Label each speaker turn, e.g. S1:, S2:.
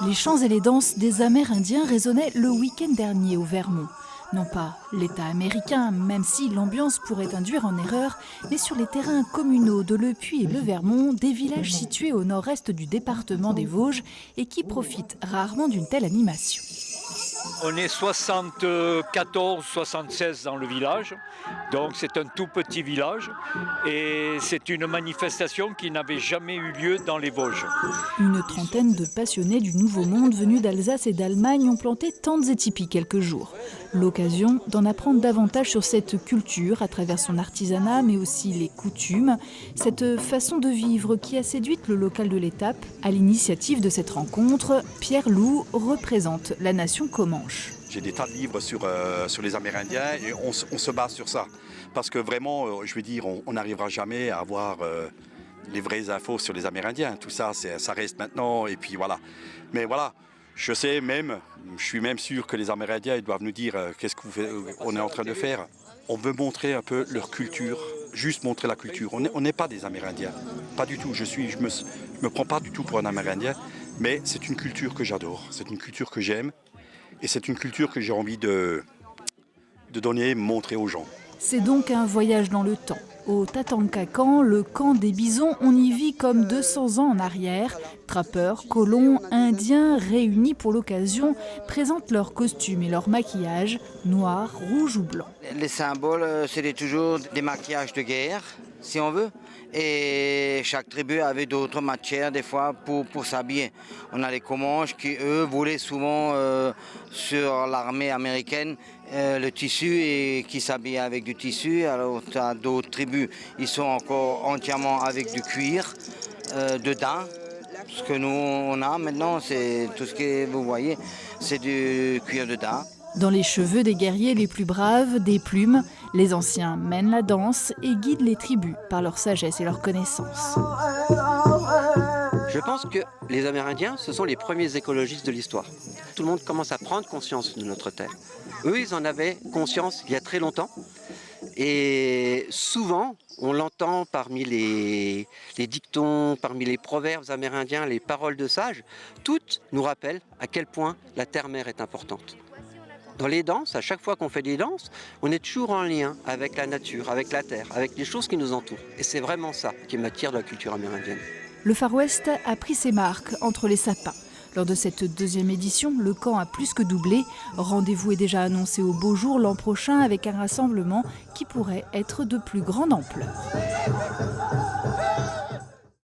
S1: Les chants et les danses des Amérindiens résonnaient le week-end dernier au Vermont. Non pas l'État américain, même si l'ambiance pourrait induire en erreur, mais sur les terrains communaux de Le Puy et le Vermont, des villages situés au nord-est du département des Vosges et qui profitent rarement d'une telle animation.
S2: On est 74, 76 dans le village, donc c'est un tout petit village et c'est une manifestation qui n'avait jamais eu lieu dans les Vosges.
S1: Une trentaine de passionnés du Nouveau Monde venus d'Alsace et d'Allemagne ont planté tentes et tipis quelques jours. L'occasion d'en apprendre davantage sur cette culture à travers son artisanat, mais aussi les coutumes, cette façon de vivre qui a séduit le local de l'étape. À l'initiative de cette rencontre, Pierre Loup représente la nation Comanche.
S3: J'ai des tas de livres sur les Amérindiens et on se base sur ça. Parce que vraiment, je veux dire, on n'arrivera jamais à avoir les vraies infos sur les Amérindiens. Tout ça, ça reste maintenant et puis voilà. Mais voilà, je suis même sûr que les Amérindiens ils doivent nous dire qu'est-ce qu'on est en train de faire. On veut montrer un peu leur culture, juste montrer la culture. On n'est pas des Amérindiens, pas du tout. Je me prends pas du tout pour un Amérindien, mais c'est une culture que j'adore, c'est une culture que j'aime. Et c'est une culture que j'ai envie de donner, montrer aux gens.
S1: C'est donc un voyage dans le temps. Au Tatankakan, le camp des bisons, on y vit comme 200 ans en arrière. Trappeurs, colons, indiens réunis pour l'occasion présentent leurs costumes et leur maquillage, noir, rouge ou blanc.
S4: Les symboles, c'était toujours des maquillages de guerre, si on veut. Et chaque tribu avait d'autres matières, des fois, pour s'habiller. On a les Comanches qui, eux, voulaient souvent sur l'armée américaine le tissu et qui s'habillaient avec du tissu. Alors, tu as d'autres tribus, ils sont encore entièrement avec du cuir, de daim. Ce que nous, on a maintenant, c'est tout ce que vous voyez, c'est du cuir de daim.
S1: Dans les cheveux des guerriers les plus braves, des plumes, les anciens mènent la danse et guident les tribus par leur sagesse et leur connaissance.
S5: Je pense que les Amérindiens, ce sont les premiers écologistes de l'histoire. Tout le monde commence à prendre conscience de notre terre. Eux, ils en avaient conscience il y a très longtemps. Et souvent, on l'entend parmi les dictons, parmi les proverbes amérindiens, les paroles de sages, toutes nous rappellent à quel point la terre-mère est importante. Dans les danses, à chaque fois qu'on fait des danses, on est toujours en lien avec la nature, avec la terre, avec les choses qui nous entourent. Et c'est vraiment ça qui m'attire de la culture amérindienne.
S1: Le Far West a pris ses marques entre les sapins. Lors de cette deuxième édition, le camp a plus que doublé. Rendez-vous est déjà annoncé au beau jour l'an prochain avec un rassemblement qui pourrait être de plus grande ampleur.